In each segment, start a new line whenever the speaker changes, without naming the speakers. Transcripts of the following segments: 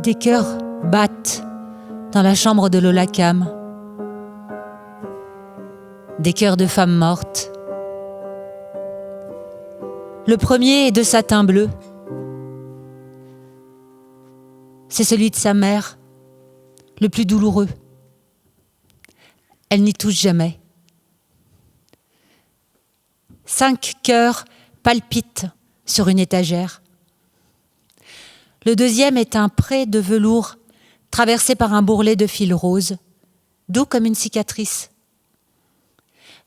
Des cœurs battent dans la chambre de Lola Cam. Des cœurs de femmes mortes. Le premier est de satin bleu. C'est celui de sa mère, le plus douloureux. Elle n'y touche jamais. 5 cœurs palpitent sur une étagère. Le deuxième est un pré de velours traversé par un bourrelet de fil rose, doux comme une cicatrice.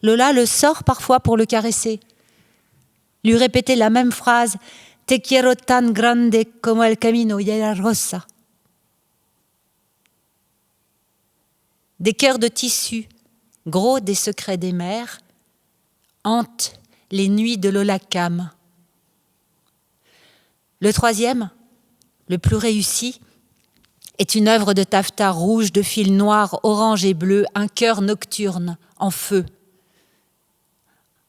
Lola le sort parfois pour le caresser, lui répéter la même phrase « Te quiero tan grande como el camino y la rosa ». Des cœurs de tissu, gros des secrets des mers, hantent les nuits de Lola Cam. Le troisième, le plus réussi, est une œuvre de taffetas rouge de fils noirs, orange et bleu, un cœur nocturne, en feu.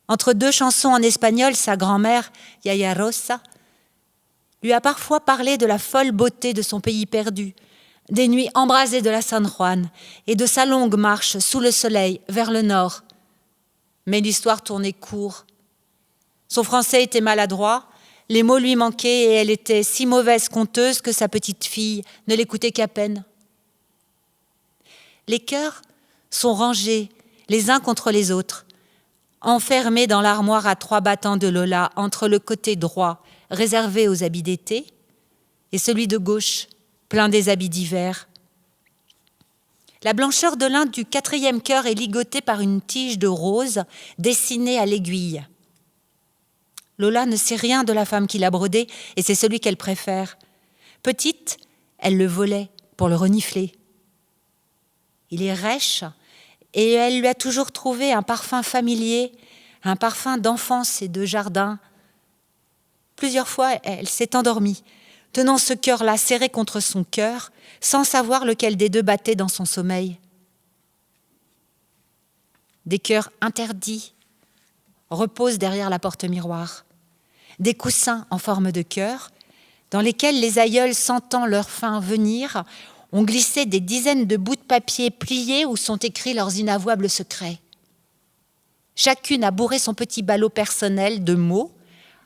Entre 2 chansons en espagnol, sa grand-mère, Yaya Rosa, lui a parfois parlé de la folle beauté de son pays perdu, des nuits embrasées de la San Juan et de sa longue marche sous le soleil vers le nord. Mais l'histoire tournait court. Son français était maladroit, les mots lui manquaient et elle était si mauvaise conteuse que sa petite fille ne l'écoutait qu'à peine. Les cœurs sont rangés les uns contre les autres, enfermés dans l'armoire à 3 battants de Lola entre le côté droit, réservé aux habits d'été, et celui de gauche, plein des habits d'hiver. La blancheur de l'un du 4e cœur est ligotée par une tige de rose dessinée à l'aiguille. Lola ne sait rien de la femme qui l'a brodé et c'est celui qu'elle préfère. Petite, elle le volait pour le renifler. Il est rêche et elle lui a toujours trouvé un parfum familier, un parfum d'enfance et de jardin. Plusieurs fois, elle s'est endormie, tenant ce cœur-là serré contre son cœur, sans savoir lequel des deux battait dans son sommeil. Des cœurs interdits reposent derrière la porte-miroir. Des coussins en forme de cœur, dans lesquels les aïeuls, sentant leur faim venir, ont glissé des dizaines de bouts de papier pliés où sont écrits leurs inavouables secrets. Chacune a bourré son petit ballot personnel de mots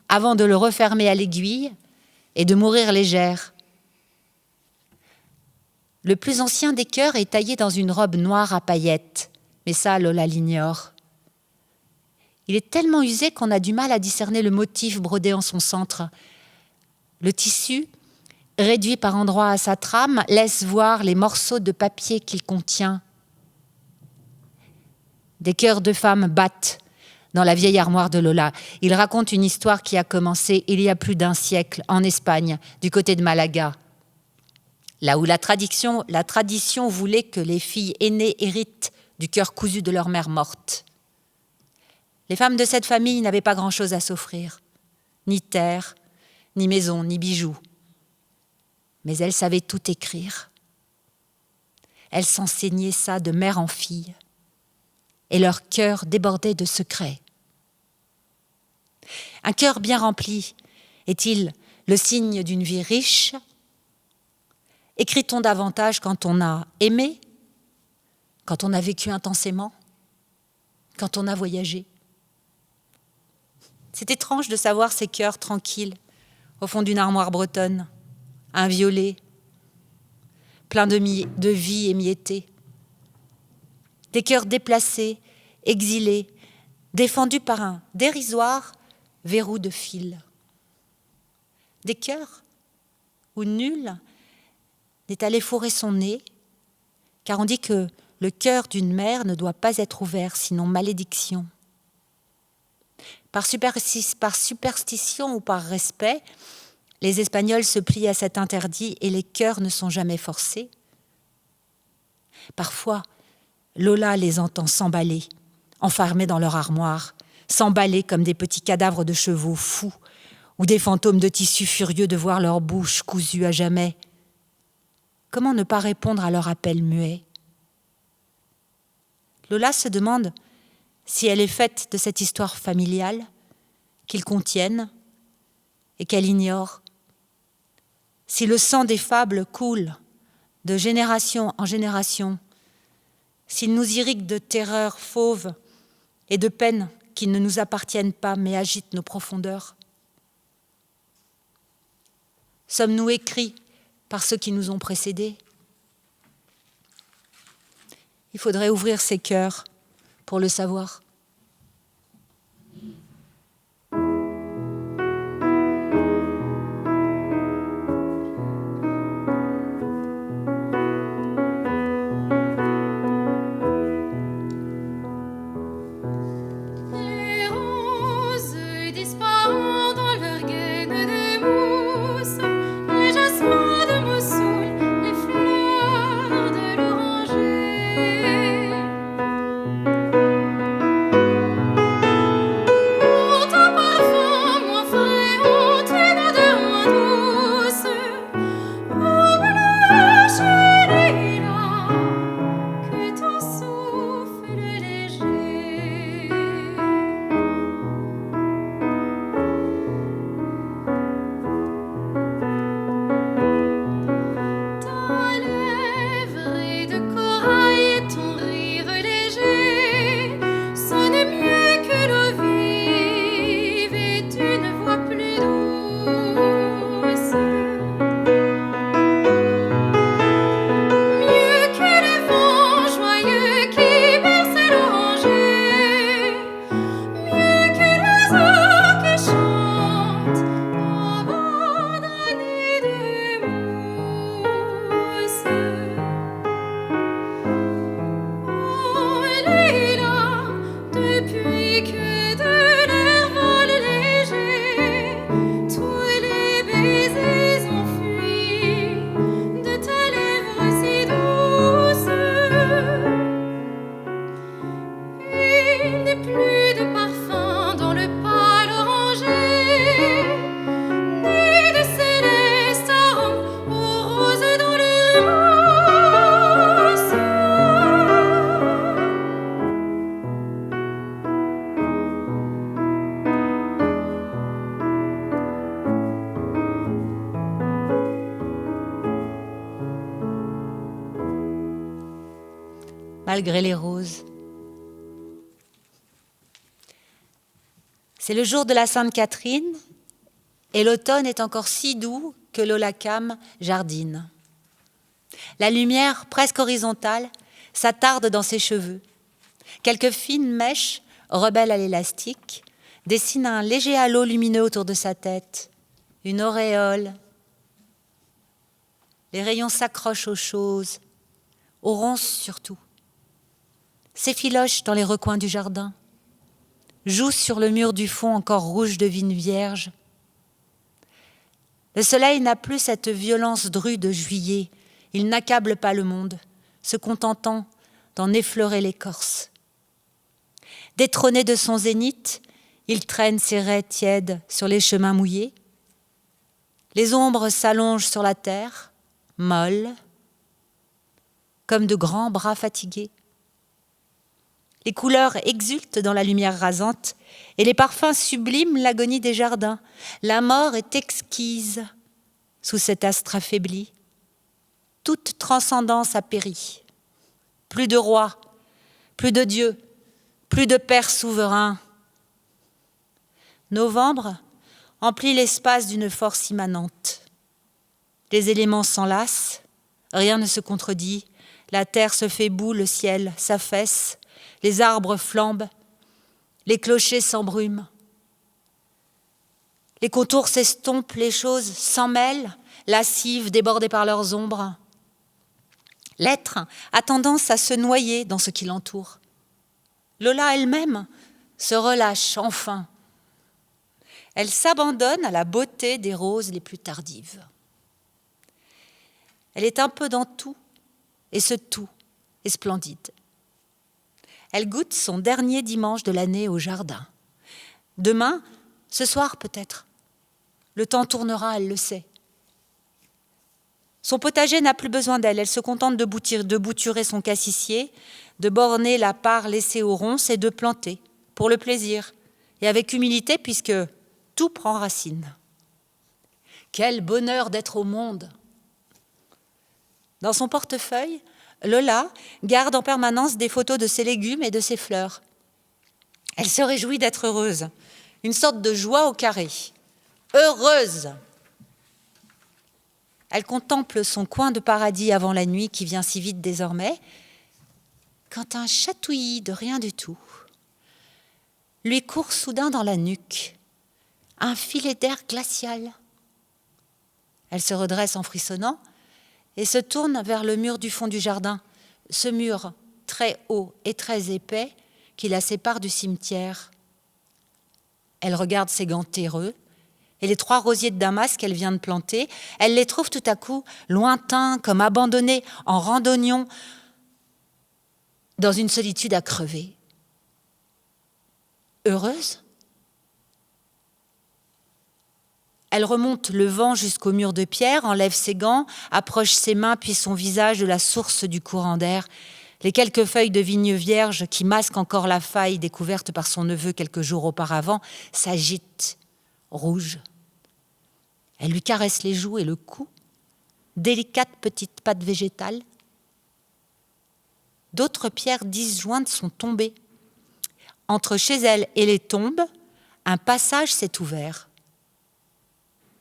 avant de le refermer à l'aiguille et de mourir légère. Le plus ancien des cœurs est taillé dans une robe noire à paillettes, mais ça, Lola l'ignore. Il est tellement usé qu'on a du mal à discerner le motif brodé en son centre. Le tissu, réduit par endroits à sa trame, laisse voir les morceaux de papier qu'il contient. Des cœurs de femmes battent dans la vieille armoire de Lola. Il raconte une histoire qui a commencé il y a plus d'1 siècle en Espagne, du côté de Malaga, là où la tradition voulait que les filles aînées héritent du cœur cousu de leur mère morte. Les femmes de cette famille n'avaient pas grand-chose à s'offrir, ni terre, ni maison, ni bijoux. Mais elles savaient tout écrire. Elles s'enseignaient ça de mère en fille. Et leur cœur débordait de secrets. Un cœur bien rempli est-il le signe d'une vie riche? Écrit-on davantage quand on a aimé, quand on a vécu intensément, quand on a voyagé? C'est étrange de savoir ces cœurs tranquilles au fond d'une armoire bretonne, inviolés, pleins de vie émiettée. Des cœurs déplacés, exilés, défendus par un dérisoire verrou de fil. Des cœurs où nul n'est allé fourrer son nez, car on dit que le cœur d'une mère ne doit pas être ouvert, sinon malédiction. Par superstition ou par respect, les Espagnols se plient à cet interdit et les cœurs ne sont jamais forcés. Parfois, Lola les entend s'emballer, enfermés dans leur armoire, s'emballer comme des petits cadavres de chevaux fous ou des fantômes de tissu furieux de voir leur bouche cousue à jamais. Comment ne pas répondre à leur appel muet? Lola se demande si elle est faite de cette histoire familiale qu'ils contiennent et qu'elle ignore, si le sang des fables coule de génération en génération, s'il nous irrigue de terreurs fauves et de peines qui ne nous appartiennent pas mais agitent nos profondeurs? Sommes-nous écrits par ceux qui nous ont précédés? Il faudrait ouvrir ses cœurs pour le savoir. Malgré les roses. C'est le jour de la Sainte-Catherine et l'automne est encore si doux que l'Olacam jardine. La lumière presque horizontale s'attarde dans ses cheveux. Quelques fines mèches, rebelles à l'élastique, dessinent un léger halo lumineux autour de sa tête, une auréole. Les rayons s'accrochent aux choses, aux ronces surtout. S'effilochent dans les recoins du jardin, jouent sur le mur du fond encore rouge de vigne vierge. Le soleil n'a plus cette violence drue de juillet, il n'accable pas le monde, se contentant d'en effleurer l'écorce. Détrôné de son zénith, il traîne ses raies tièdes sur les chemins mouillés. Les ombres s'allongent sur la terre, molles, comme de grands bras fatigués. Les couleurs exultent dans la lumière rasante et les parfums subliment l'agonie des jardins. La mort est exquise sous cet astre affaibli. Toute transcendance a péri. Plus de roi, plus de Dieu, plus de père souverain. Novembre emplit l'espace d'une force immanente. Les éléments s'enlacent, rien ne se contredit, la terre se fait boue, le ciel s'affaisse, les arbres flambent, les clochers s'embrument. Les contours s'estompent, les choses s'en mêlent, lascives, débordées par leurs ombres. L'être a tendance à se noyer dans ce qui l'entoure. Lola elle-même se relâche enfin. Elle s'abandonne à la beauté des roses les plus tardives. Elle est un peu dans tout, et ce tout est splendide. Elle goûte son dernier dimanche de l'année au jardin. Demain, ce soir peut-être. Le temps tournera, elle le sait. Son potager n'a plus besoin d'elle. Elle se contente de bouturer son cassissier, de borner la part laissée aux ronces et de planter, pour le plaisir, et avec humilité puisque tout prend racine. Quel bonheur d'être au monde! Dans son portefeuille, Lola garde en permanence des photos de ses légumes et de ses fleurs. Elle se réjouit d'être heureuse, une sorte de joie au carré. Heureuse! Elle contemple son coin de paradis avant la nuit qui vient si vite désormais, quand un chatouillis de rien du tout lui court soudain dans la nuque, un filet d'air glacial. Elle se redresse en frissonnant et se tourne vers le mur du fond du jardin, ce mur très haut et très épais qui la sépare du cimetière. Elle regarde ses gants terreux et les 3 rosiers de Damas qu'elle vient de planter. Elle les trouve tout à coup lointains, comme abandonnés en randonnion, dans une solitude à crever. Heureuse? Elle remonte le vent jusqu'au mur de pierre, enlève ses gants, approche ses mains puis son visage de la source du courant d'air. Les quelques feuilles de vigne vierge qui masquent encore la faille découverte par son neveu quelques jours auparavant s'agitent, rouges. Elle lui caresse les joues et le cou, délicates petites pattes végétales. D'autres pierres disjointes sont tombées. Entre chez elle et les tombes, un passage s'est ouvert.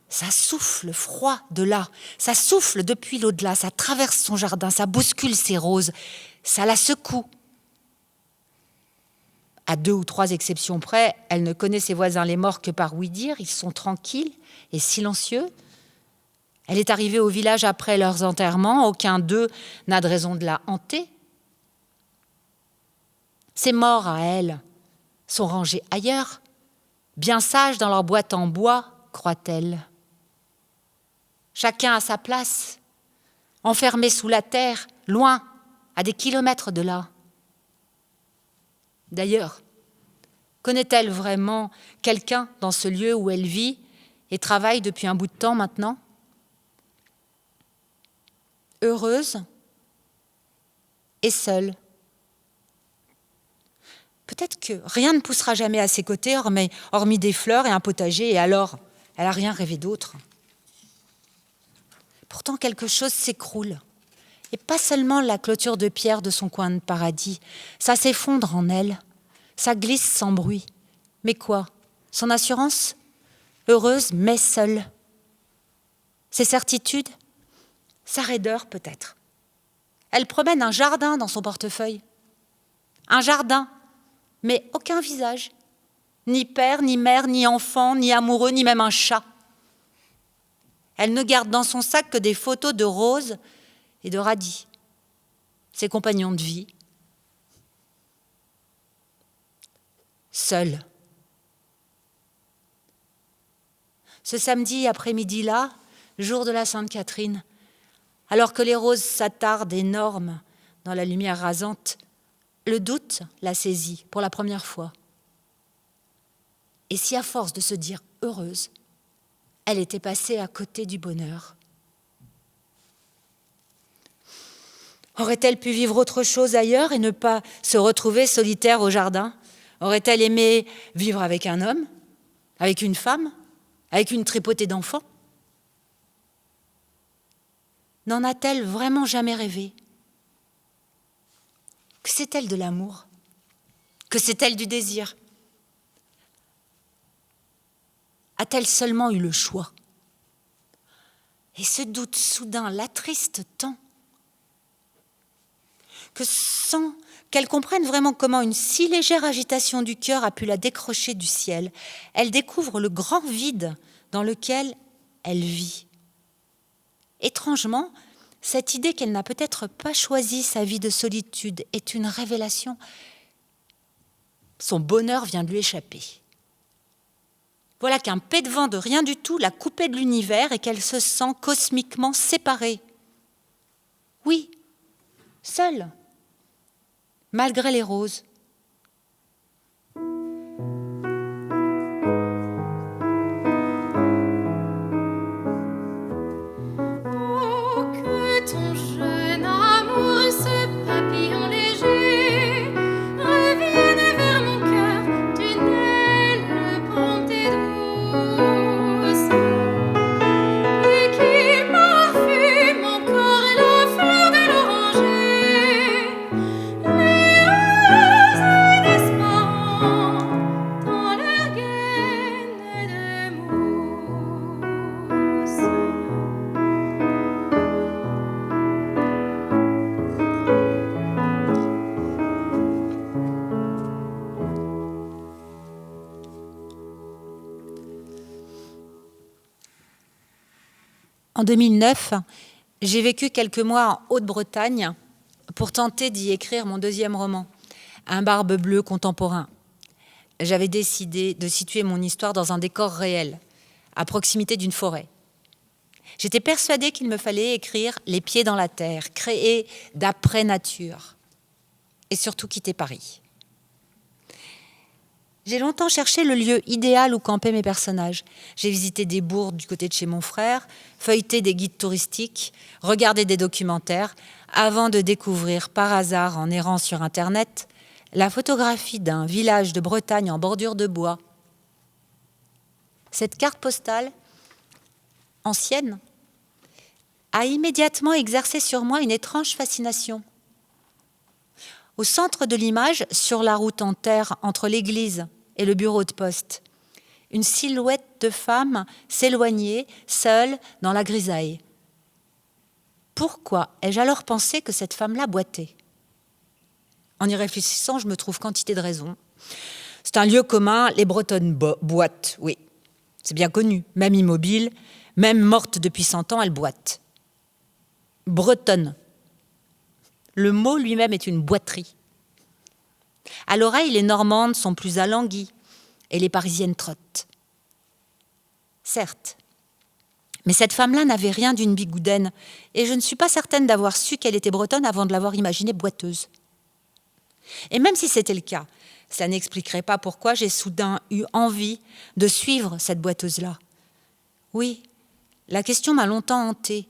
Ça souffle froid de là, ça souffle depuis l'au-delà, ça traverse son jardin, ça bouscule ses roses, ça la secoue. À 2 ou 3 exceptions près, elle ne connaît ses voisins les morts que par ouï-dire, ils sont tranquilles et silencieux. Elle est arrivée au village après leurs enterrements, aucun d'eux n'a de raison de la hanter. Ces morts à elle sont rangés ailleurs, bien sages dans leur boîte en bois, croit-elle. Chacun à sa place, enfermé sous la terre, loin, à des kilomètres de là. D'ailleurs, connaît-elle vraiment quelqu'un dans ce lieu où elle vit et travaille depuis un bout de temps maintenant? Heureuse et seule. Peut-être que rien ne poussera jamais à ses côtés, hormis des fleurs et un potager, et alors, elle n'a rien rêvé d'autre. Pourtant, quelque chose s'écroule. Et pas seulement la clôture de pierre de son coin de paradis. Ça s'effondre en elle. Ça glisse sans bruit. Mais quoi? Son assurance? Heureuse, mais seule. Ses certitudes? Sa raideur, peut-être. Elle promène un jardin dans son portefeuille. Un jardin, mais aucun visage. Ni père, ni mère, ni enfant, ni amoureux, ni même un chat. Elle ne garde dans son sac que des photos de roses et de radis, ses compagnons de vie. Seule. Ce samedi après-midi-là, jour de la Sainte-Catherine, alors que les roses s'attardent énormes dans la lumière rasante, le doute la saisit pour la première fois. Et si à force de se dire heureuse, elle était passée à côté du bonheur. Aurait-elle pu vivre autre chose ailleurs et ne pas se retrouver solitaire au jardin? Aurait-elle aimé vivre avec un homme, avec une femme, avec une tripotée d'enfants? N'en a-t-elle vraiment jamais rêvé? Que c'est-elle de l'amour? Que c'est-elle du désir? A-t-elle seulement eu le choix? Et ce doute soudain l'attriste tant que sans qu'elle comprenne vraiment comment une si légère agitation du cœur a pu la décrocher du ciel, elle découvre le grand vide dans lequel elle vit. Étrangement, cette idée qu'elle n'a peut-être pas choisi sa vie de solitude est une révélation. Son bonheur vient de lui échapper. Voilà qu'un pet de vent de rien du tout l'a coupée de l'univers et qu'elle se sent cosmiquement séparée. Oui, seule, malgré les roses. En 2009, j'ai vécu quelques mois en Haute-Bretagne pour tenter d'y écrire mon deuxième roman, Un barbe bleue contemporain. J'avais décidé de situer mon histoire dans un décor réel, à proximité d'une forêt. J'étais persuadée qu'il me fallait écrire les pieds dans la terre, créer d'après nature, et surtout quitter Paris. J'ai longtemps cherché le lieu idéal où campaient mes personnages. J'ai visité des bourgs du côté de chez mon frère, feuilleté des guides touristiques, regardé des documentaires, avant de découvrir par hasard, en errant sur Internet, la photographie d'un village de Bretagne en bordure de bois. Cette carte postale, ancienne, a immédiatement exercé sur moi une étrange fascination. Au centre de l'image, sur la route en terre entre l'église et le bureau de poste, une silhouette de femme s'éloignait, seule, dans la grisaille. Pourquoi ai-je alors pensé que cette femme-là boitait ? En y réfléchissant, je me trouve quantité de raisons. C'est un lieu commun, les Bretonnes boitent, oui. C'est bien connu, même immobile, même morte depuis 100 ans, elle boite. Bretonne. Le mot lui-même est une boiterie. À l'oreille, les Normandes sont plus alanguies et les Parisiennes trottent. Certes, mais cette femme-là n'avait rien d'une bigoudaine et je ne suis pas certaine d'avoir su qu'elle était bretonne avant de l'avoir imaginée boiteuse. Et même si c'était le cas, cela n'expliquerait pas pourquoi j'ai soudain eu envie de suivre cette boiteuse-là. Oui, la question m'a longtemps hantée.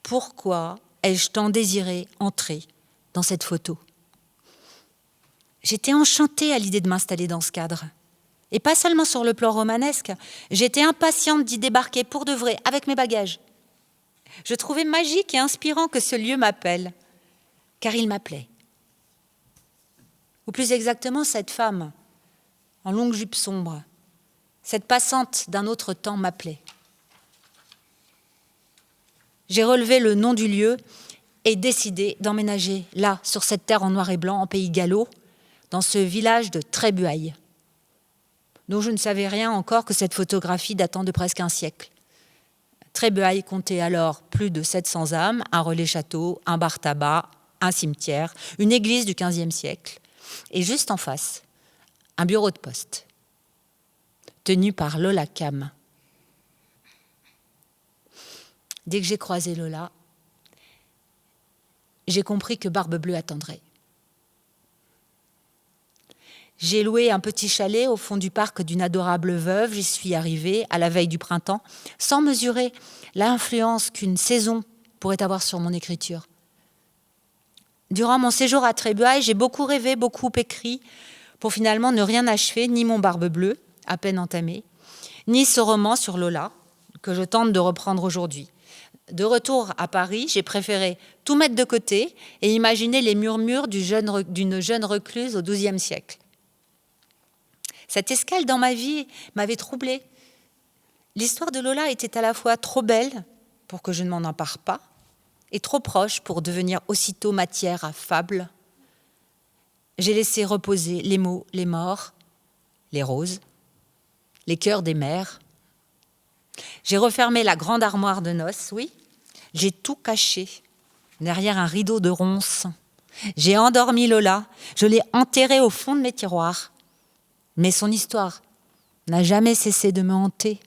Pourquoi ai-je tant désiré entrer dans cette photo ? J'étais enchantée à l'idée de m'installer dans ce cadre. Et pas seulement sur le plan romanesque, j'étais impatiente d'y débarquer pour de vrai, avec mes bagages. Je trouvais magique et inspirant que ce lieu m'appelle, car il m'appelait. Ou plus exactement, cette femme, en longue jupe sombre, cette passante d'un autre temps m'appelait. J'ai relevé le nom du lieu et décidé d'emménager là, sur cette terre en noir et blanc, en pays gallo, dans ce village de Trébuaille, dont je ne savais rien encore que cette photographie datant de presque un siècle. Trébuaille comptait alors plus de 700 âmes, un relais château, un bar tabac, un cimetière, une église du XVe siècle, et juste en face, un bureau de poste, tenu par Lola Cam. Dès que j'ai croisé Lola, j'ai compris que Barbe Bleue attendrait. J'ai loué un petit chalet au fond du parc d'une adorable veuve. J'y suis arrivée à la veille du printemps, sans mesurer l'influence qu'une saison pourrait avoir sur mon écriture. Durant mon séjour à Trébuaille, j'ai beaucoup rêvé, beaucoup écrit, pour finalement ne rien achever, ni mon Barbe Bleue, à peine entamé, ni ce roman sur Lola, que je tente de reprendre aujourd'hui. De retour à Paris, j'ai préféré tout mettre de côté et imaginer les murmures d'une jeune recluse au XIIe siècle. Cette escale dans ma vie m'avait troublée. L'histoire de Lola était à la fois trop belle pour que je ne m'en empare pas et trop proche pour devenir aussitôt matière à fable. J'ai laissé reposer les mots, les morts, les roses, les cœurs des mères. J'ai refermé la grande armoire de noces, oui. J'ai tout caché derrière un rideau de ronces. J'ai endormi Lola, je l'ai enterrée au fond de mes tiroirs. Mais son histoire n'a jamais cessé de me hanter.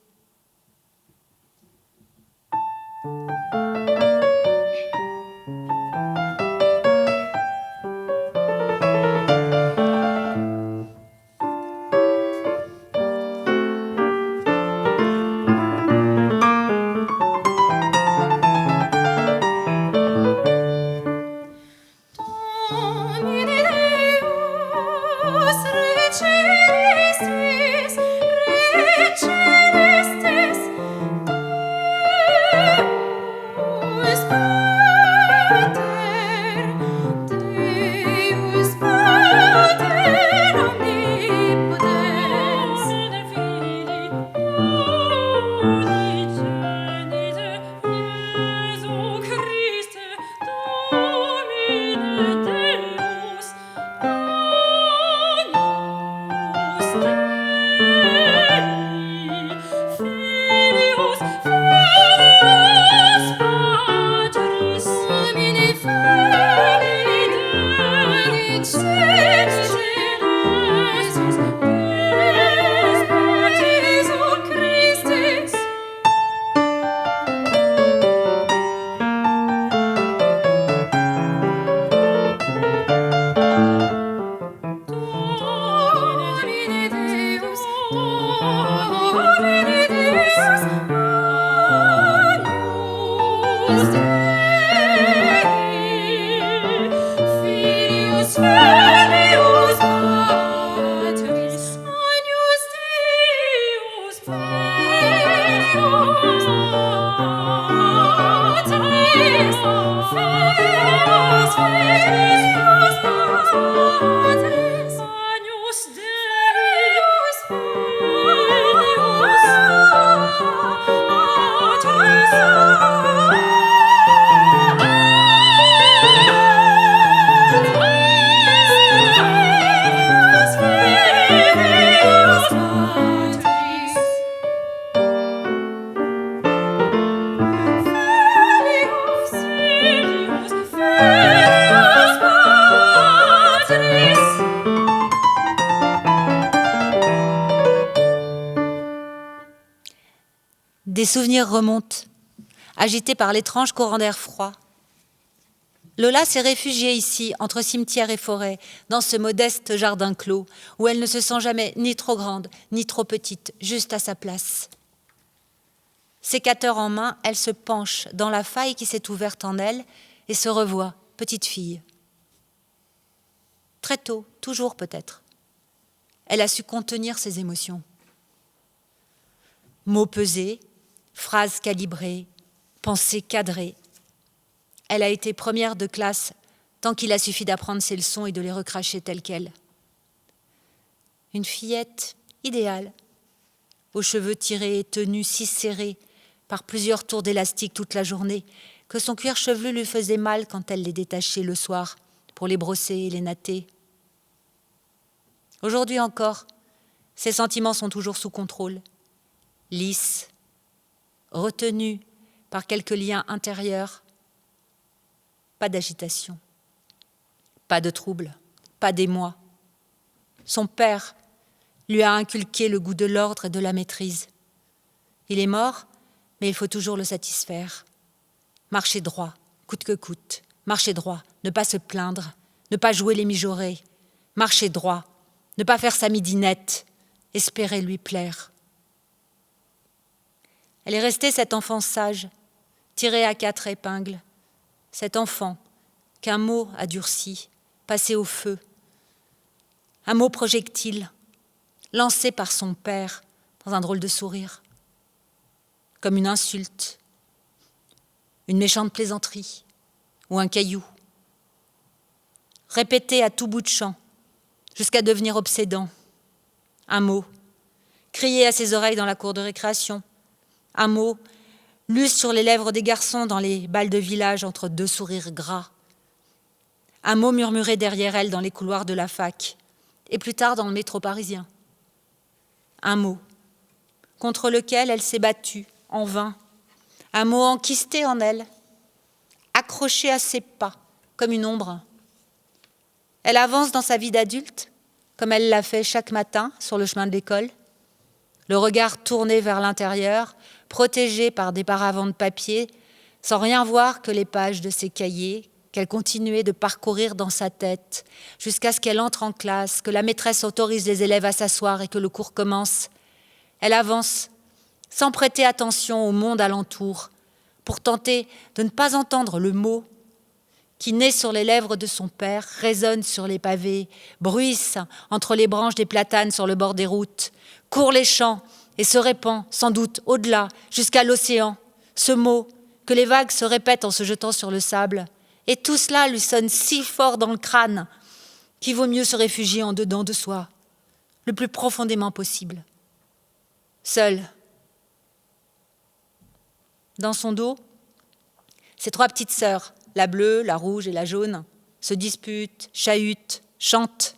Des souvenirs remontent, agités par l'étrange courant d'air froid. Lola s'est réfugiée ici, entre cimetière et forêt, dans ce modeste jardin clos, où elle ne se sent jamais ni trop grande, ni trop petite, juste à sa place. Sécateur en main, elle se penche dans la faille qui s'est ouverte en elle et se revoit, petite fille. Très tôt, toujours peut-être, elle a su contenir ses émotions. Mots pesés, phrases calibrées, pensées cadrées. Elle a été première de classe tant qu'il a suffi d'apprendre ses leçons et de les recracher telles quelles. Une fillette idéale, aux cheveux tirés et tenus si serrés par plusieurs tours d'élastique toute la journée que son cuir chevelu lui faisait mal quand elle les détachait le soir pour les brosser et les natter. Aujourd'hui encore, ses sentiments sont toujours sous contrôle, lisses, retenus par quelques liens intérieurs. Pas d'agitation, pas de trouble, pas d'émoi. Son père lui a inculqué le goût de l'ordre et de la maîtrise. Il est mort, mais il faut toujours le satisfaire. Marcher droit, coûte que coûte. Marcher droit, ne pas se plaindre, ne pas jouer les mijaurés. Marcher droit, ne pas faire sa midinette, espérer lui plaire. Elle est restée cet enfant sage, tiré à 4 épingles. Cet enfant qu'un mot a durci, passé au feu. Un mot projectile, lancé par son père dans un drôle de sourire. Comme une insulte, une méchante plaisanterie ou un caillou. Répété à tout bout de champ, jusqu'à devenir obsédant. Un mot, crié à ses oreilles dans la cour de récréation. Un mot, lu sur les lèvres des garçons dans les bals de village entre 2 sourires gras. Un mot murmuré derrière elle dans les couloirs de la fac, et plus tard dans le métro parisien. Un mot, contre lequel elle s'est battue, en vain. Un mot enquisté en elle, accroché à ses pas, comme une ombre. Elle avance dans sa vie d'adulte, comme elle l'a fait chaque matin sur le chemin de l'école, le regard tourné vers l'intérieur, protégée par des paravents de papier, sans rien voir que les pages de ses cahiers qu'elle continuait de parcourir dans sa tête, jusqu'à ce qu'elle entre en classe, que la maîtresse autorise les élèves à s'asseoir et que le cours commence. Elle avance, sans prêter attention au monde alentour, pour tenter de ne pas entendre le mot qui, né sur les lèvres de son père, résonne sur les pavés, bruisse entre les branches des platanes sur le bord des routes, court les champs et se répand, sans doute, au-delà, jusqu'à l'océan. Ce mot que les vagues se répètent en se jetant sur le sable. Et tout cela lui sonne si fort dans le crâne qu'il vaut mieux se réfugier en dedans de soi, le plus profondément possible. Seule. Dans son dos, ses 3 petites sœurs, la bleue, la rouge et la jaune, se disputent, chahutent, chantent.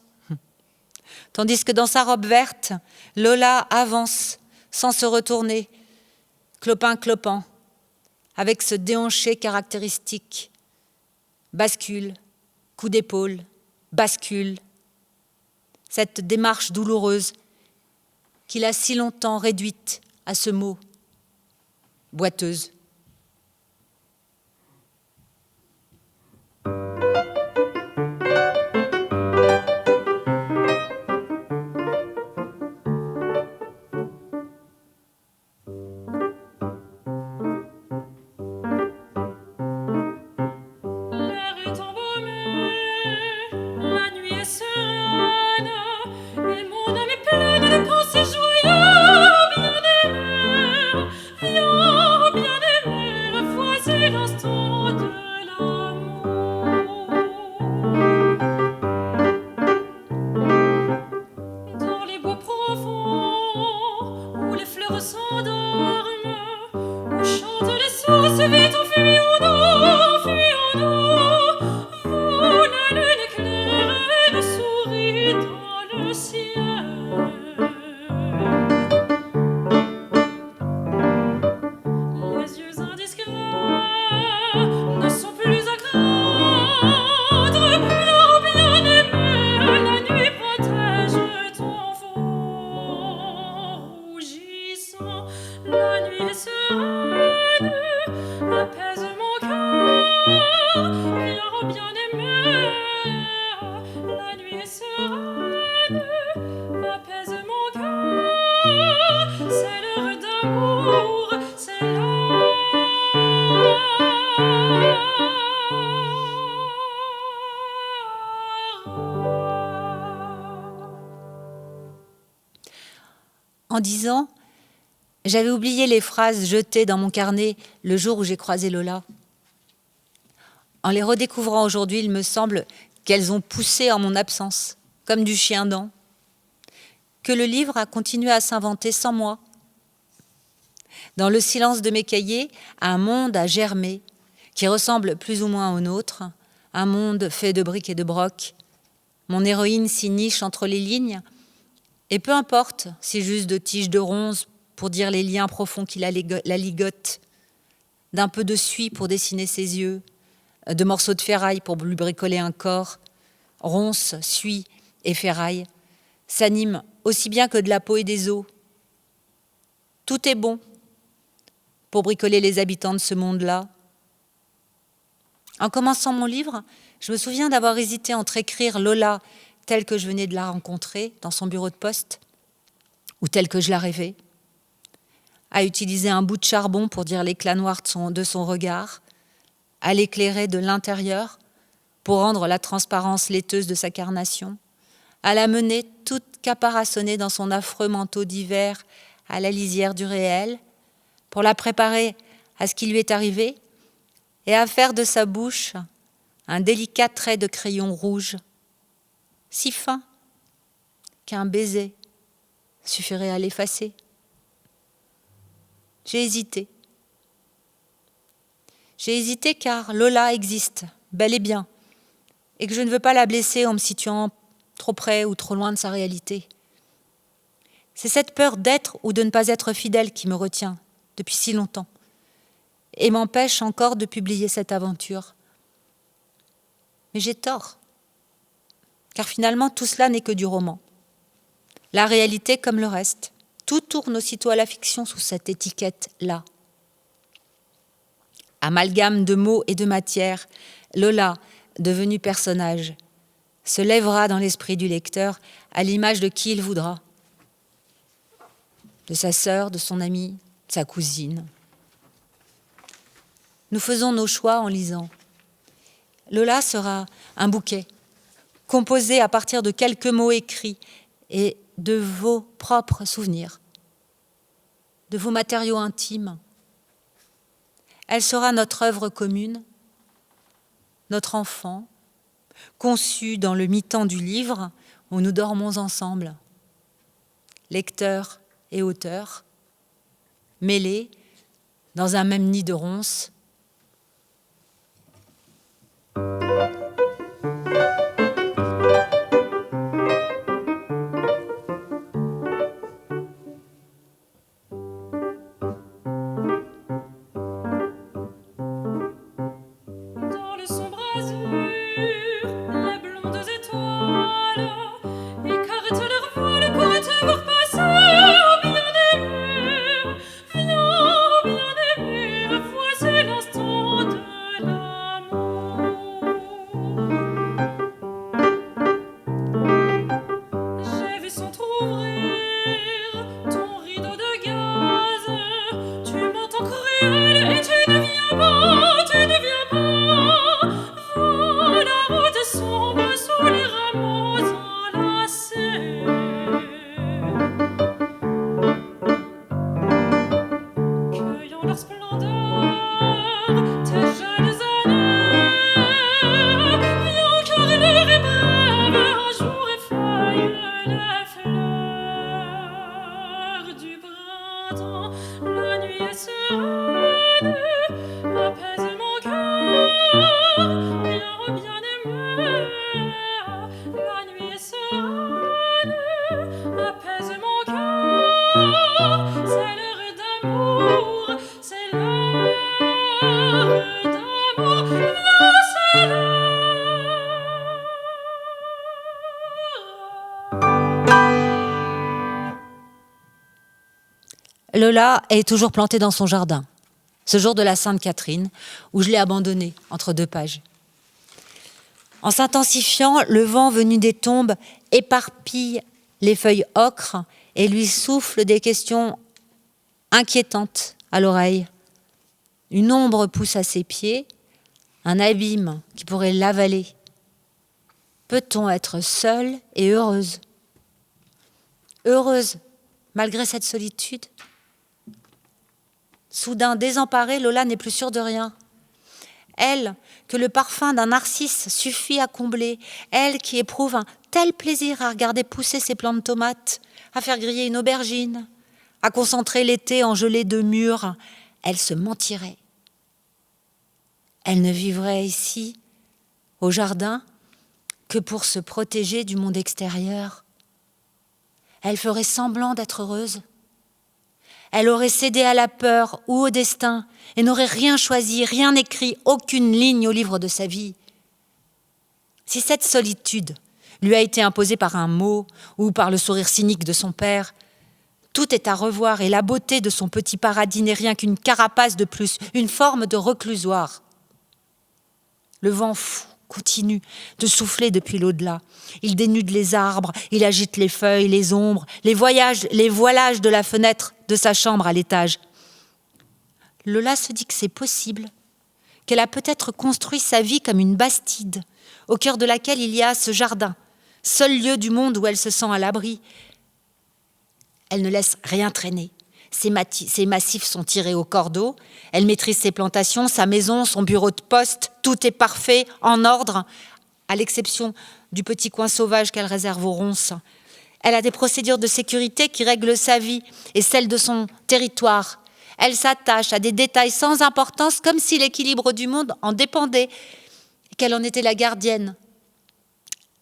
Tandis que dans sa robe verte, Lola avance sans se retourner, clopin-clopant, avec ce déhanché caractéristique. Bascule, coup d'épaule, bascule. Cette démarche douloureuse qu'il a si longtemps réduite à ce mot, boiteuse. En 10 ans, j'avais oublié les phrases jetées dans mon carnet le jour où j'ai croisé Lola. En les redécouvrant aujourd'hui, il me semble qu'elles ont poussé en mon absence, comme du chien-dent, que le livre a continué à s'inventer sans moi. Dans le silence de mes cahiers, un monde a germé, qui ressemble plus ou moins au nôtre, un monde fait de briques et de brocs. Mon héroïne s'y niche entre les lignes, et peu importe si juste de tiges de ronces pour dire les liens profonds qui la ligotent, d'un peu de suie pour dessiner ses yeux, de morceaux de ferraille pour lui bricoler un corps, ronces, suie et ferraille, s'animent aussi bien que de la peau et des os. Tout est bon pour bricoler les habitants de ce monde-là. En commençant mon livre, je me souviens d'avoir hésité entre écrire Lola telle que je venais de la rencontrer dans son bureau de poste, ou telle que je la rêvais, à utiliser un bout de charbon pour dire l'éclat noir de son regard, à l'éclairer de l'intérieur pour rendre la transparence laiteuse de sa carnation, à la mener toute caparaçonnée dans son affreux manteau d'hiver à la lisière du réel, pour la préparer à ce qui lui est arrivé et à faire de sa bouche un délicat trait de crayon rouge, si fin qu'un baiser suffirait à l'effacer. J'ai hésité. J'ai hésité car Lola existe, bel et bien, et que je ne veux pas la blesser en me situant trop près ou trop loin de sa réalité. C'est cette peur d'être ou de ne pas être fidèle qui me retient depuis si longtemps et m'empêche encore de publier cette aventure. Mais j'ai tort, car finalement tout cela n'est que du roman. La réalité comme le reste, tout tourne aussitôt à la fiction sous cette étiquette-là. Amalgame de mots et de matière, Lola, devenue personnage, se lèvera dans l'esprit du lecteur à l'image de qui il voudra. De sa sœur, de son amie, de sa cousine. Nous faisons nos choix en lisant. Lola sera un bouquet, composé à partir de quelques mots écrits et de vos propres souvenirs, de vos matériaux intimes. Elle sera notre œuvre commune, notre enfant, conçu dans le mi-temps du livre où nous dormons ensemble, lecteur et auteur, mêlés dans un même nid de ronces. Lola est toujours plantée dans son jardin, ce jour de la Sainte-Catherine, où je l'ai abandonnée entre 2 pages. En s'intensifiant, le vent venu des tombes éparpille les feuilles ocre et lui souffle des questions inquiétantes à l'oreille. Une ombre pousse à ses pieds, un abîme qui pourrait l'avaler. Peut-on être seule et heureuse ? Heureuse, malgré cette solitude. Soudain désemparée, Lola n'est plus sûre de rien. Elle, que le parfum d'un narcisse suffit à combler, elle qui éprouve un tel plaisir à regarder pousser ses plants de tomates, à faire griller une aubergine, à concentrer l'été en gelée de mûres, elle se mentirait. Elle ne vivrait ici, au jardin, que pour se protéger du monde extérieur. Elle ferait semblant d'être heureuse. Elle aurait cédé à la peur ou au destin et n'aurait rien choisi, rien écrit, aucune ligne au livre de sa vie. Si cette solitude lui a été imposée par un mot ou par le sourire cynique de son père, tout est à revoir et la beauté de son petit paradis n'est rien qu'une carapace de plus, une forme de reclusoire. Le vent fou continue de souffler depuis l'au-delà. Il dénude les arbres, il agite les feuilles, les ombres, les voilages de la fenêtre de sa chambre à l'étage. Lola se dit que c'est possible, qu'elle a peut-être construit sa vie comme une bastide, au cœur de laquelle il y a ce jardin, seul lieu du monde où elle se sent à l'abri. Elle ne laisse rien traîner. Ses massifs sont tirés au cordeau. Elle maîtrise ses plantations, sa maison, son bureau de poste. Tout est parfait, en ordre, à l'exception du petit coin sauvage qu'elle réserve aux ronces. Elle a des procédures de sécurité qui règlent sa vie et celle de son territoire. Elle s'attache à des détails sans importance, comme si l'équilibre du monde en dépendait et qu'elle en était la gardienne.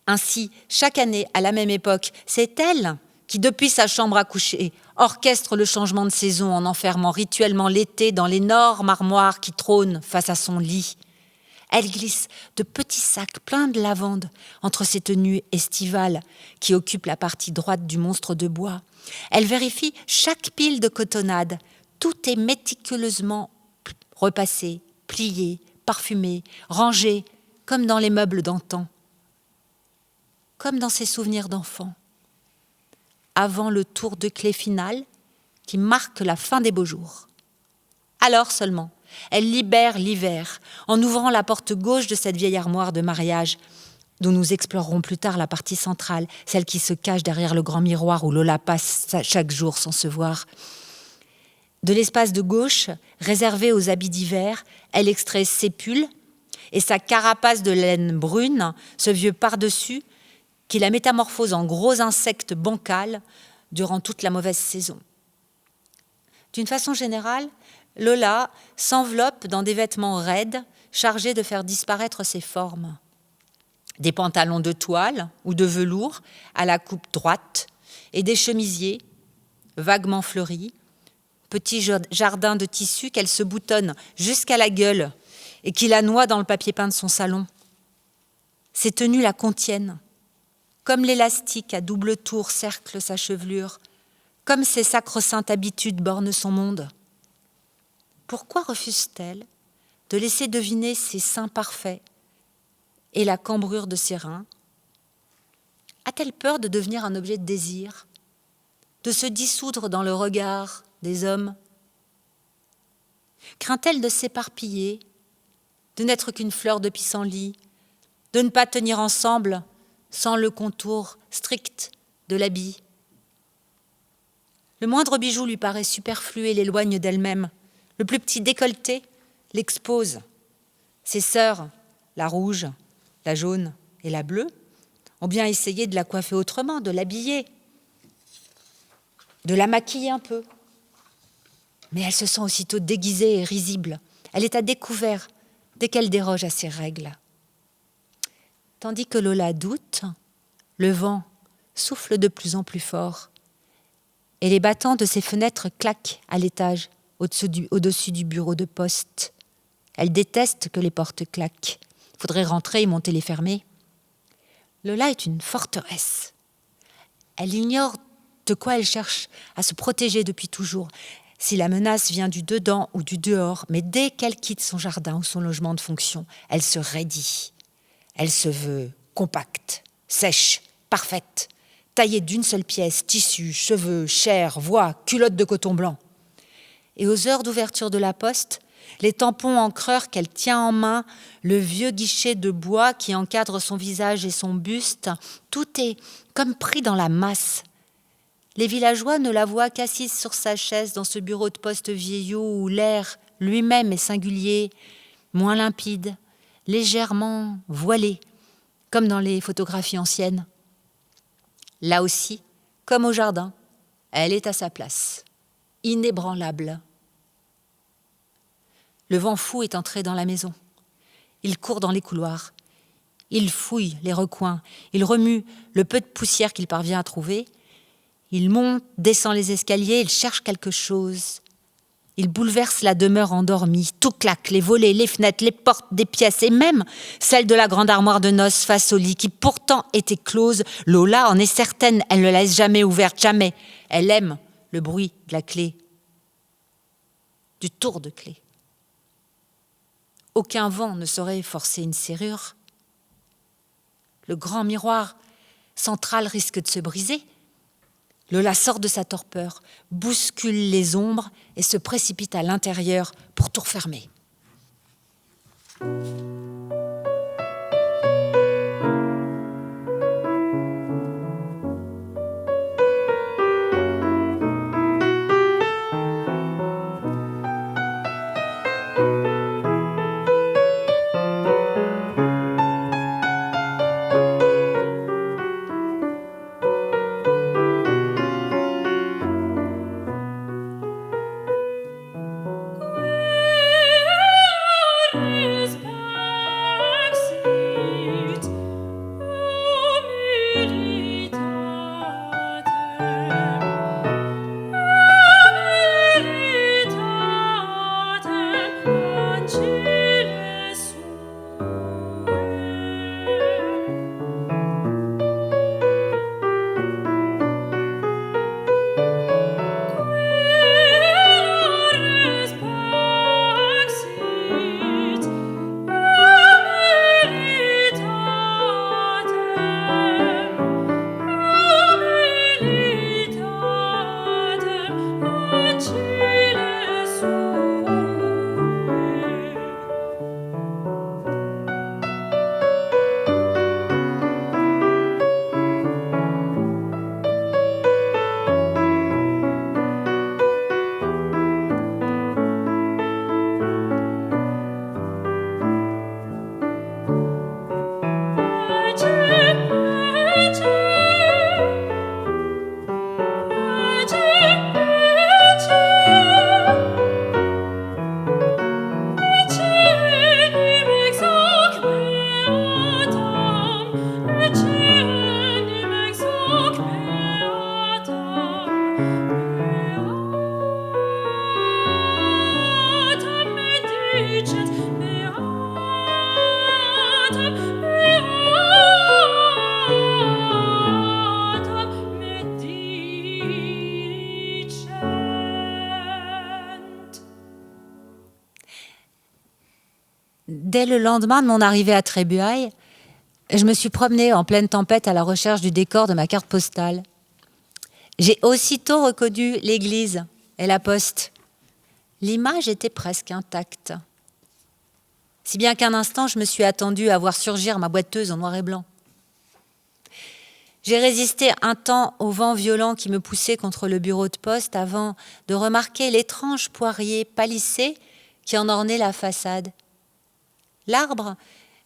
Ainsi, chaque année, à la même époque, c'est elle qui, depuis sa chambre à coucher, orchestre le changement de saison en enfermant rituellement l'été dans l'énorme armoire qui trône face à son lit. Elle glisse de petits sacs pleins de lavande entre ses tenues estivales qui occupent la partie droite du monstre de bois. Elle vérifie chaque pile de cotonnade. Tout est méticuleusement repassé, plié, parfumé, rangé, comme dans les meubles d'antan, comme dans ses souvenirs d'enfant. Avant le tour de clé final qui marque la fin des beaux jours. Alors seulement, elle libère l'hiver en ouvrant la porte gauche de cette vieille armoire de mariage dont nous explorerons plus tard la partie centrale, celle qui se cache derrière le grand miroir où Lola passe chaque jour sans se voir. De l'espace de gauche, réservé aux habits d'hiver, elle extrait ses pulls et sa carapace de laine brune, ce vieux par-dessus, qui la métamorphose en gros insecte bancal durant toute la mauvaise saison. D'une façon générale, Lola s'enveloppe dans des vêtements raides chargés de faire disparaître ses formes. Des pantalons de toile ou de velours à la coupe droite et des chemisiers vaguement fleuris, petits jardins de tissu qu'elle se boutonne jusqu'à la gueule et qui la noient dans le papier peint de son salon. Ces tenues la contiennent. Comme l'élastique à double tour cercle sa chevelure, comme ses sacro-saintes habitudes bornent son monde. Pourquoi refuse-t-elle de laisser deviner ses seins parfaits et la cambrure de ses reins? A-t-elle peur de devenir un objet de désir, de se dissoudre dans le regard des hommes? Craint-elle de s'éparpiller, de n'être qu'une fleur de pissenlit, de ne pas tenir ensemble sans le contour strict de l'habit? Le moindre bijou lui paraît superflu et l'éloigne d'elle-même. Le plus petit décolleté l'expose. Ses sœurs, la rouge, la jaune et la bleue, ont bien essayé de la coiffer autrement, de l'habiller, de la maquiller un peu. Mais elle se sent aussitôt déguisée et risible. Elle est à découvert dès qu'elle déroge à ses règles. Tandis que Lola doute, le vent souffle de plus en plus fort et les battants de ses fenêtres claquent à l'étage, au-dessus du bureau de poste. Elle déteste que les portes claquent. Il faudrait rentrer et monter les fermer. Lola est une forteresse. Elle ignore de quoi elle cherche à se protéger depuis toujours, si la menace vient du dedans ou du dehors, mais dès qu'elle quitte son jardin ou son logement de fonction, elle se raidit. Elle se veut compacte, sèche, parfaite, taillée d'une seule pièce, tissu, cheveux, chair, voix, culotte de coton blanc. Et aux heures d'ouverture de la poste, les tampons encreurs qu'elle tient en main, le vieux guichet de bois qui encadre son visage et son buste, tout est comme pris dans la masse. Les villageois ne la voient qu'assise sur sa chaise dans ce bureau de poste vieillot où l'air lui-même est singulier, moins limpide, légèrement voilé, comme dans les photographies anciennes. Là aussi, comme au jardin, elle est à sa place, inébranlable. Le vent fou est entré dans la maison. Il court dans les couloirs. Il fouille les recoins. Il remue le peu de poussière qu'il parvient à trouver. Il monte, descend les escaliers, il cherche quelque chose. Il bouleverse la demeure endormie. Tout claque, les volets, les fenêtres, les portes des pièces et même celle de la grande armoire de noces face au lit qui pourtant était close. Lola en est certaine, elle ne la laisse jamais ouverte, jamais. Elle aime le bruit de la clé, du tour de clé. Aucun vent ne saurait forcer une serrure. Le grand miroir central risque de se briser. Lola sort de sa torpeur, bouscule les ombres et se précipite à l'intérieur pour tout refermer. Dès le lendemain de mon arrivée à Trébuaille, je me suis promenée en pleine tempête à la recherche du décor de ma carte postale. J'ai aussitôt reconnu l'église et la poste. L'image était presque intacte. Si bien qu'un instant, je me suis attendue à voir surgir ma boiteuse en noir et blanc. J'ai résisté un temps au vent violent qui me poussait contre le bureau de poste avant de remarquer l'étrange poirier palissé qui en ornait la façade. L'arbre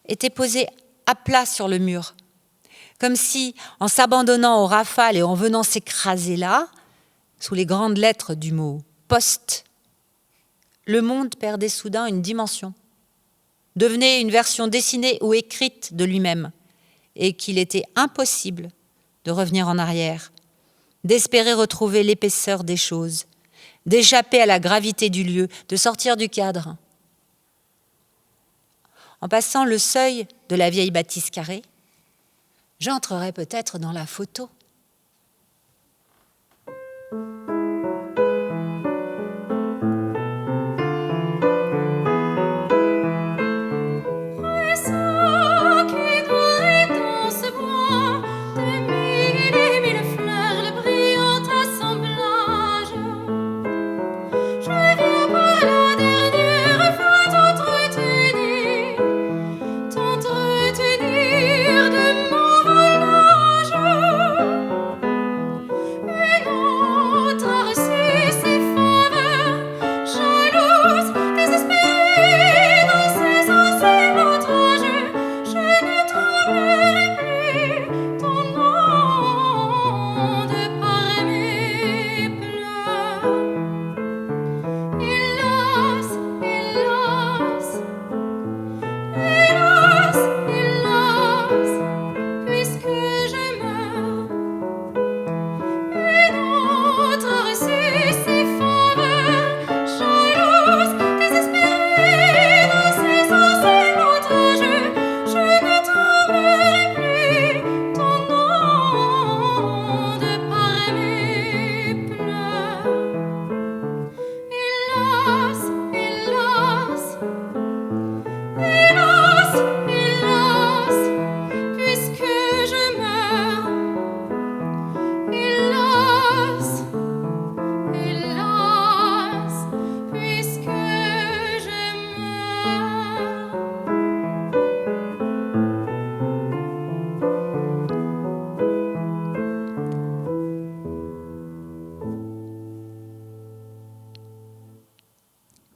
était posé à plat sur le mur, comme si, en s'abandonnant aux rafales et en venant s'écraser là, sous les grandes lettres du mot « poste », le monde perdait soudain une dimension, devenait une version dessinée ou écrite de lui-même, et qu'il était impossible de revenir en arrière, d'espérer retrouver l'épaisseur des choses, d'échapper à la gravité du lieu, de sortir du cadre. En passant le seuil de la vieille bâtisse carrée, j'entrerai peut-être dans la photo.
T'entretenir de mon volage.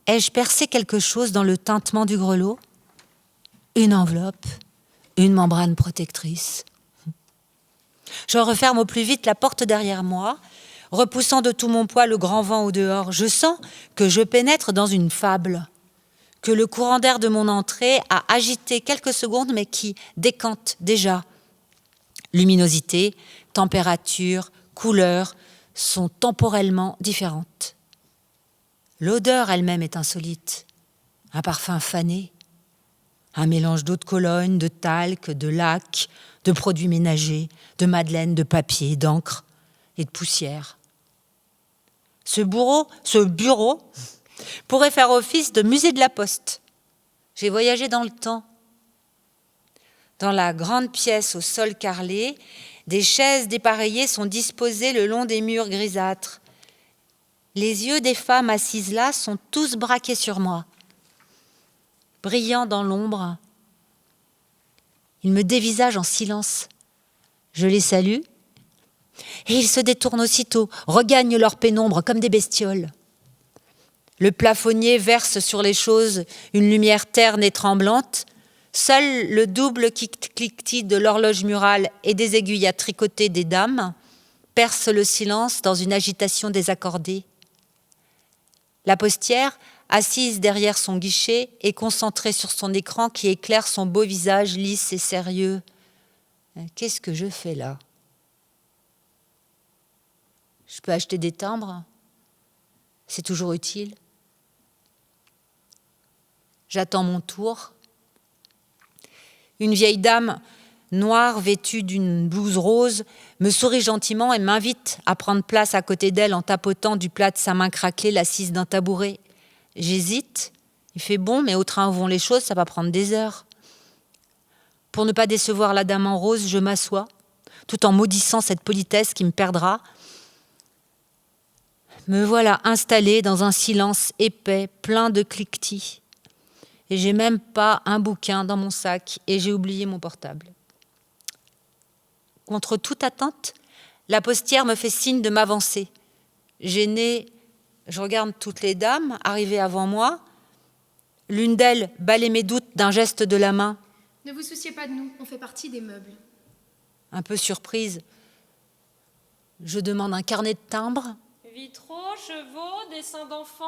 Ai-je percé quelque chose dans le tintement du grelot? Une enveloppe, une membrane protectrice. Je referme au plus vite la porte derrière moi, repoussant de tout mon poids le grand vent au dehors. Je sens que je pénètre dans une fable, que le courant d'air de mon entrée a agité quelques secondes, mais qui décante déjà. Luminosité, température, couleur sont temporellement différentes. L'odeur elle-même est insolite. Un parfum fané, un mélange d'eau de Cologne, de talc, de lac, de produits ménagers, de madeleine, de papier, d'encre et de poussière. Ce bureau pourrait faire office de musée de la Poste. J'ai voyagé dans le temps. Dans la grande pièce au sol carrelé, des chaises dépareillées sont disposées le long des murs grisâtres. Les yeux des femmes assises là sont tous braqués sur moi. Brillants dans l'ombre, ils me dévisagent en silence. Je les salue et ils se détournent aussitôt, regagnent leur pénombre comme des bestioles. Le plafonnier verse sur les choses une lumière terne et tremblante. Seul le double cliquetis de l'horloge murale et des aiguilles à tricoter des dames perce le silence dans une agitation désaccordée. La postière, assise derrière son guichet, est concentrée sur son écran qui éclaire son beau visage lisse et sérieux. Qu'est-ce que je fais là? Je peux acheter des timbres? C'est toujours utile. J'attends mon tour. Une vieille dame noire vêtue d'une blouse rose me sourit gentiment et m'invite à prendre place à côté d'elle en tapotant du plat de sa main craquelée l'assise d'un tabouret. J'hésite. Il fait bon, mais au train où vont les choses, ça va prendre des heures. Pour ne pas décevoir la dame en rose, je m'assois, tout en maudissant cette politesse qui me perdra. Me voilà installée dans un silence épais, plein de cliquetis. Et j'ai même pas un bouquin dans mon sac et j'ai oublié mon portable. Contre toute attente, la postière me fait signe de m'avancer. Gênée, je regarde toutes les dames arrivées avant moi. L'une d'elles balaie mes doutes d'un geste de la main.
Ne vous souciez pas de nous, on fait partie des meubles.
Un peu surprise, je demande un carnet de timbres.
Vitraux, chevaux, dessins d'enfants.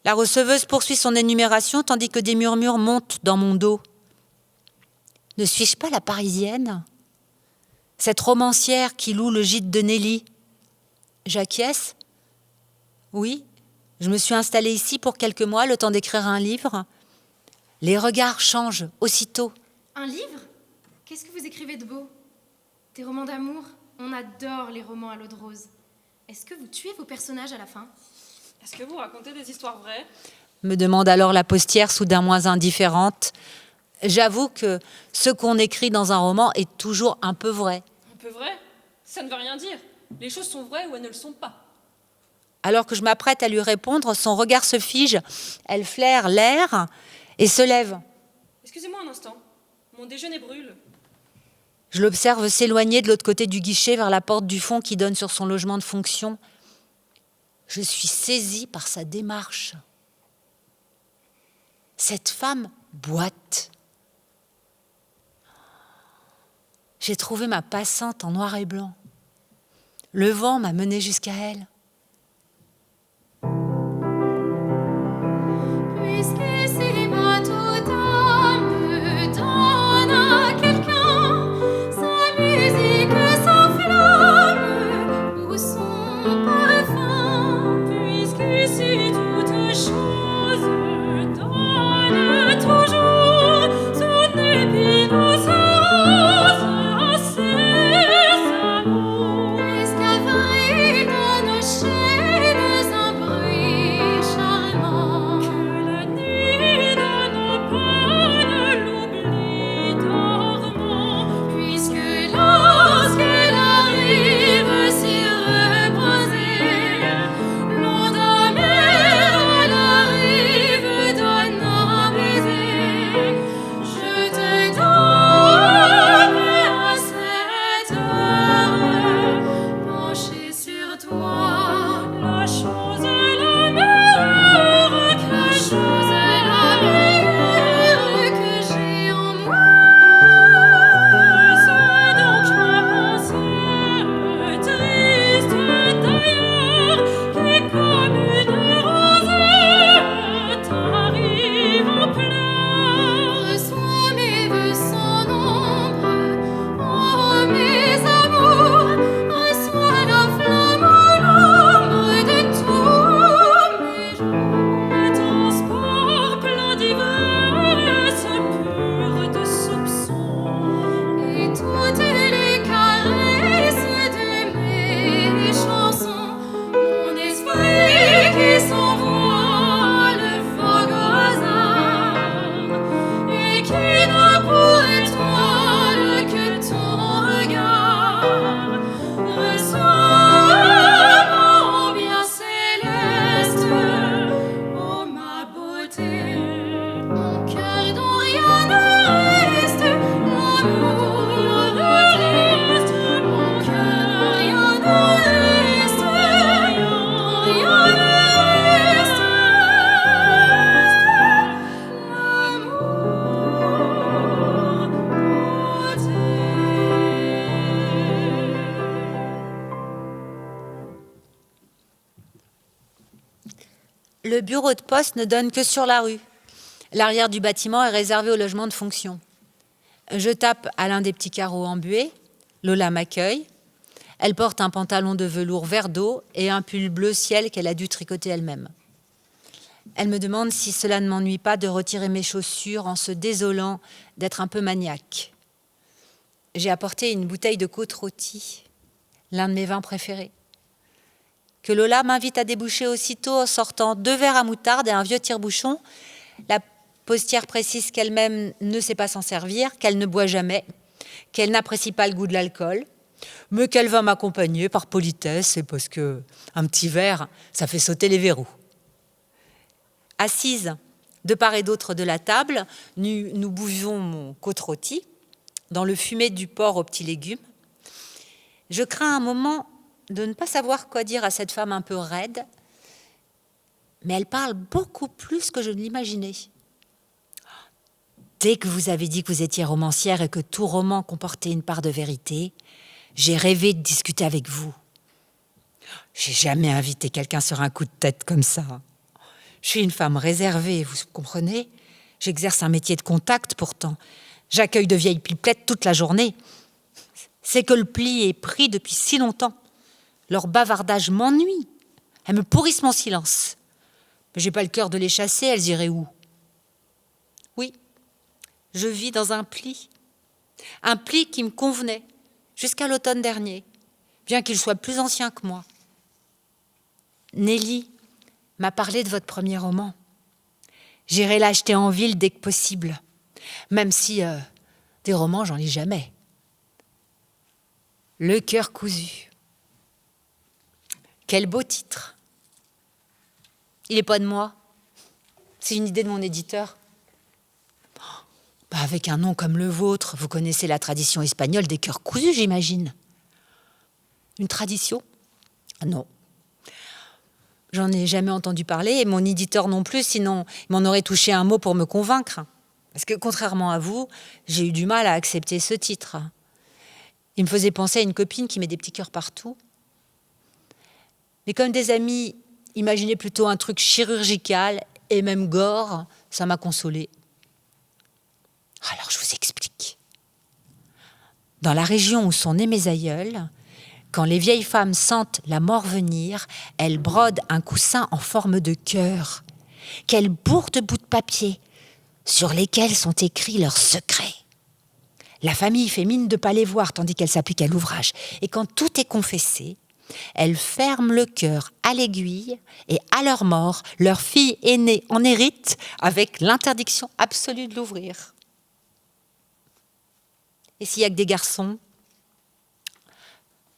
La receveuse poursuit son énumération tandis que des murmures montent dans mon dos. Ne suis-je pas la Parisienne? Cette romancière qui loue le gîte de Nelly? J'acquiesce. Oui, je me suis installée ici pour quelques mois, le temps d'écrire un livre. Les regards changent aussitôt.
Un livre? Qu'est-ce que vous écrivez de beau? Des romans d'amour? On adore les romans à l'eau de rose. Est-ce que vous tuez vos personnages à la fin?
Est-ce que vous racontez des histoires vraies?
Me demande alors la postière soudain moins indifférente. J'avoue que ce qu'on écrit dans un roman est toujours un peu vrai.
Un peu vrai? Ça ne veut rien dire. Les choses sont vraies ou elles ne le sont pas.
Alors que je m'apprête à lui répondre, son regard se fige, elle flaire l'air et se lève.
Excusez-moi un instant, mon déjeuner brûle.
Je l'observe s'éloigner de l'autre côté du guichet vers la porte du fond qui donne sur son logement de fonction. Je suis saisie par sa démarche. Cette femme boite. J'ai trouvé ma passante en noir et blanc. Le vent m'a menée jusqu'à elle. Le bureau de poste ne donne que sur la rue. L'arrière du bâtiment est réservé au logement de fonction. Je tape à l'un des petits carreaux embués. Lola m'accueille. Elle porte un pantalon de velours vert d'eau et un pull bleu ciel qu'elle a dû tricoter elle-même. Elle me demande si cela ne m'ennuie pas de retirer mes chaussures en se désolant d'être un peu maniaque. J'ai apporté une bouteille de côte rôtie, l'un de mes vins préférés, que Lola m'invite à déboucher aussitôt en sortant 2 verres à moutarde et un vieux tire-bouchon. La postière précise qu'elle-même ne sait pas s'en servir, qu'elle ne boit jamais, qu'elle n'apprécie pas le goût de l'alcool, mais qu'elle va m'accompagner par politesse et parce que un petit verre, ça fait sauter les verrous. Assise de part et d'autre de la table, nous buvons mon côte rôtie dans le fumet du porc aux petits légumes. Je crains un moment de ne pas savoir quoi dire à cette femme un peu raide, mais elle parle beaucoup plus que je ne l'imaginais. Dès que vous avez dit que vous étiez romancière et que tout roman comportait une part de vérité, j'ai rêvé de discuter avec vous. J'ai jamais invité quelqu'un sur un coup de tête comme ça. Je suis une femme réservée, vous comprenez ? J'exerce un métier de contact pourtant. J'accueille de vieilles pipelettes toute la journée. C'est que le pli est pris depuis si longtemps. Leur bavardage m'ennuie. Elles me pourrissent mon silence. Mais j'ai pas le cœur de les chasser, elles iraient où ? Oui, je vis dans un pli. Un pli qui me convenait jusqu'à l'automne dernier, bien qu'il soit plus ancien que moi. Nelly m'a parlé de votre premier roman. J'irai l'acheter en ville dès que possible, même si des romans, j'en lis jamais. Le cœur cousu. Quel beau titre. Il n'est pas de moi. C'est une idée de mon éditeur. Avec un nom comme le vôtre, vous connaissez la tradition espagnole des cœurs cousus, j'imagine. Une tradition ? Non. J'en ai jamais entendu parler, et mon éditeur non plus, sinon il m'en aurait touché un mot pour me convaincre. Parce que, contrairement à vous, j'ai eu du mal à accepter ce titre. Il me faisait penser à une copine qui met des petits cœurs partout. Mais comme des amis imaginaient plutôt un truc chirurgical et même gore, ça m'a consolée. Alors je vous explique. Dans la région où sont nés mes aïeuls, quand les vieilles femmes sentent la mort venir, elles brodent un coussin en forme de cœur, qu'elles bourrent de bouts de papier, sur lesquels sont écrits leurs secrets. La famille fait mine de ne pas les voir, tandis qu'elle s'applique à l'ouvrage. Et quand tout est confessé, elles ferment le cœur à l'aiguille et à leur mort, leur fille aînée en hérite avec l'interdiction absolue de l'ouvrir. Et s'il n'y a que des garçons,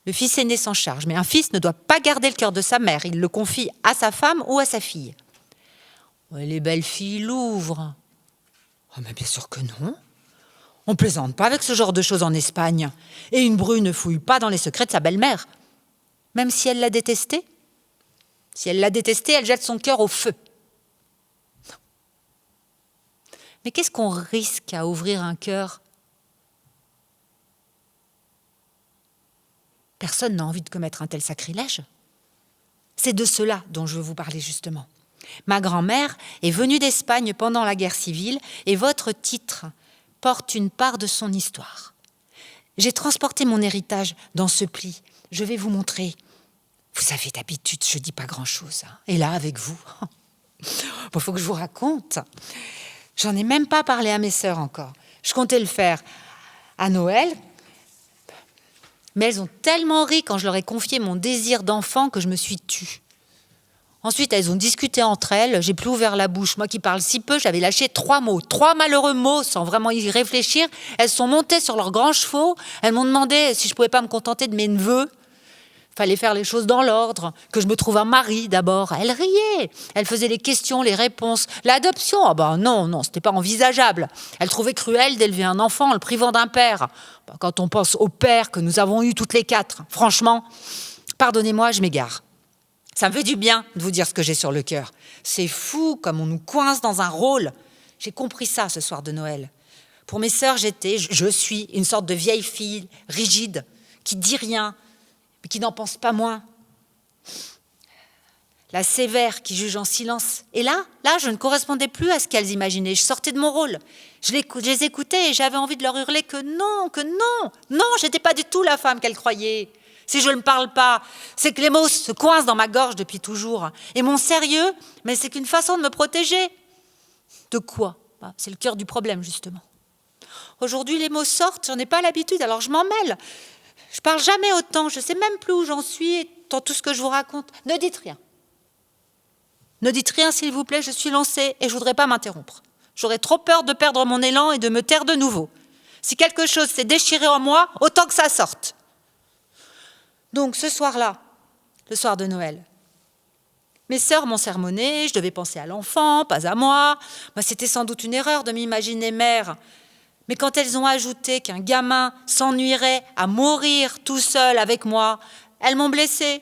le fils aîné s'en charge. Mais un fils ne doit pas garder le cœur de sa mère. Il le confie à sa femme ou à sa fille. Les belles filles l'ouvrent. Oh, mais bien sûr que non. On ne plaisante pas avec ce genre de choses en Espagne. Et une bru ne fouille pas dans les secrets de sa belle-mère. Même si elle l'a détestée. Si elle l'a détestée, elle jette son cœur au feu. Non. Mais qu'est-ce qu'on risque à ouvrir un cœur ? Personne n'a envie de commettre un tel sacrilège. C'est de cela dont je veux vous parler justement. Ma grand-mère est venue d'Espagne pendant la guerre civile et votre titre porte une part de son histoire. J'ai transporté mon héritage dans ce pli. Je vais vous montrer. Vous savez, d'habitude, je ne dis pas grand-chose. Et là, avec vous, il faut que je vous raconte. J'en ai même pas parlé à mes sœurs encore. Je comptais le faire à Noël. Mais elles ont tellement ri quand je leur ai confié mon désir d'enfant que je me suis tue. Ensuite, elles ont discuté entre elles, j'ai plus ouvert la bouche. Moi qui parle si peu, j'avais lâché 3 mots, 3 malheureux mots sans vraiment y réfléchir. Elles sont montées sur leurs grands chevaux, elles m'ont demandé si je pouvais pas me contenter de mes neveux. Fallait faire les choses dans l'ordre, que je me trouve un mari d'abord. Elles riaient, elles faisaient les questions, les réponses. L'adoption, non, c'était pas envisageable. Elles trouvaient cruel d'élever un enfant en le privant d'un père. Quand on pense au père que nous avons eu toutes les 4, franchement, pardonnez-moi, je m'égare. Ça me fait du bien de vous dire ce que j'ai sur le cœur. C'est fou comme on nous coince dans un rôle. J'ai compris ça ce soir de Noël. Pour mes sœurs, je suis une sorte de vieille fille rigide, qui dit rien, mais qui n'en pense pas moins. la sévère qui juge en silence. Et là, je ne correspondais plus à ce qu'elles imaginaient. Je sortais de mon rôle. Je les écoutais et j'avais envie de leur hurler que non, j'étais pas du tout la femme qu'elles croyaient. Si je ne parle pas, c'est que les mots se coincent dans ma gorge depuis toujours. Et mon sérieux, mais c'est qu'une façon de me protéger. De quoi ? C'est le cœur du problème, justement. Aujourd'hui, les mots sortent, j'en ai pas l'habitude, alors je m'en mêle. Je parle jamais autant, je sais même plus où j'en suis dans tout ce que je vous raconte. Ne dites rien. Ne dites rien, s'il vous plaît, je suis lancée et je voudrais pas m'interrompre. J'aurais trop peur de perdre mon élan et de me taire de nouveau. Si quelque chose s'est déchiré en moi, autant que ça sorte. Donc, ce soir-là, le soir de Noël, mes sœurs m'ont sermonné, je devais penser à l'enfant, pas à moi. C'était sans doute une erreur de m'imaginer mère. Mais quand elles ont ajouté qu'un gamin s'ennuierait à mourir tout seul avec moi, elles m'ont blessée.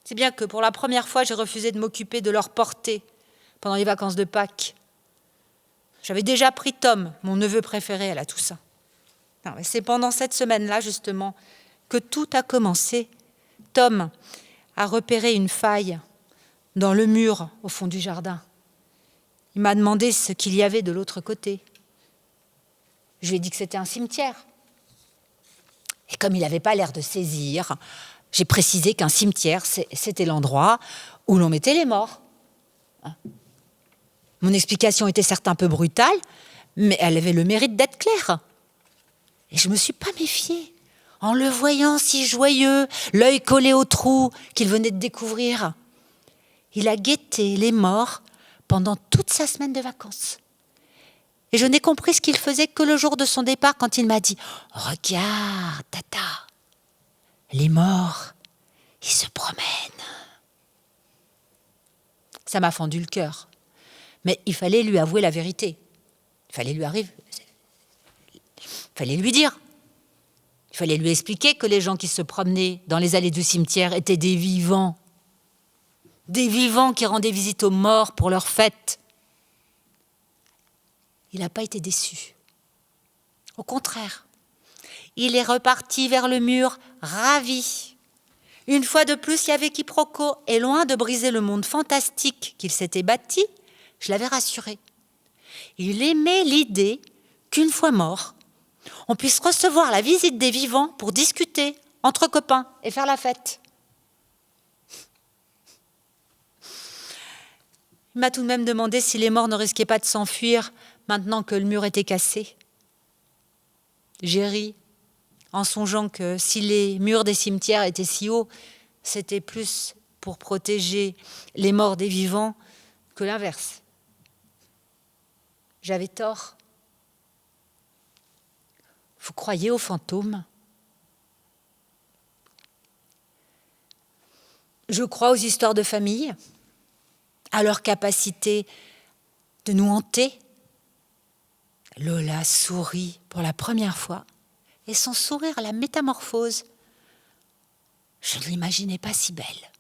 C'est bien que pour la première fois, j'ai refusé de m'occuper de leur portée pendant les vacances de Pâques. J'avais déjà pris Tom, mon neveu préféré, à la Toussaint. Non, mais c'est pendant cette semaine-là, justement, que tout a commencé. Tom a repéré une faille dans le mur au fond du jardin. Il m'a demandé ce qu'il y avait de l'autre côté. Je lui ai dit que c'était un cimetière. Et comme il n'avait pas l'air de saisir, j'ai précisé qu'un cimetière, c'était l'endroit où l'on mettait les morts. Mon explication était certes un peu brutale, mais elle avait le mérite d'être claire. Et je ne me suis pas méfiée. En le voyant si joyeux, l'œil collé au trou qu'il venait de découvrir, il a guetté les morts pendant toute sa semaine de vacances. Et je n'ai compris ce qu'il faisait que le jour de son départ quand il m'a dit « Regarde, Tata, les morts, ils se promènent. » Ça m'a fendu le cœur. Mais il fallait lui avouer la vérité. Il fallait lui dire. Il fallait lui expliquer que les gens qui se promenaient dans les allées du cimetière étaient des vivants. Des vivants qui rendaient visite aux morts pour leur fête. Il n'a pas été déçu. Au contraire, il est reparti vers le mur, ravi. Une fois de plus, il y avait quiproquo, et loin de briser le monde fantastique qu'il s'était bâti, je l'avais rassuré. Il aimait l'idée qu'une fois mort, on puisse recevoir la visite des vivants pour discuter entre copains et faire la fête. Il m'a tout de même demandé si les morts ne risquaient pas de s'enfuir maintenant que le mur était cassé. J'ai ri en songeant que si les murs des cimetières étaient si hauts, c'était plus pour protéger les morts des vivants que l'inverse. J'avais tort. Vous croyez aux fantômes ? Je crois aux histoires de famille, à leur capacité de nous hanter. Lola sourit pour la première fois, et son sourire à la métamorphose, je ne l'imaginais pas si belle.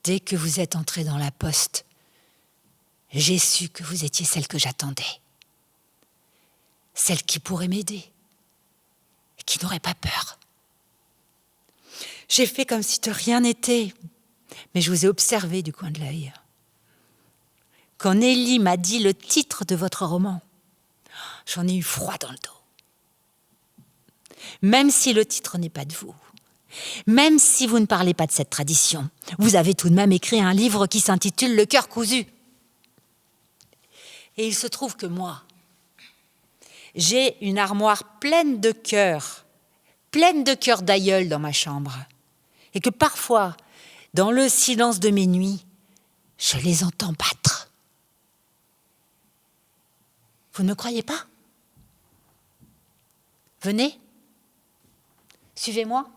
Dès que vous êtes entrée dans la poste, j'ai su que vous étiez celle que j'attendais. Celle qui pourrait m'aider, et qui n'aurait pas peur. J'ai fait comme si de rien n'était, mais je vous ai observé du coin de l'œil. Quand Nelly m'a dit le titre de votre roman, j'en ai eu froid dans le dos. Même si le titre n'est pas de vous, même si vous ne parlez pas de cette tradition, vous avez tout de même écrit un livre qui s'intitule « Le cœur cousu ». Et il se trouve que moi, j'ai une armoire pleine de cœurs d'aïeuls dans ma chambre. Et que parfois, dans le silence de mes nuits, je les entends battre. Vous ne me croyez pas ? Venez, suivez-moi.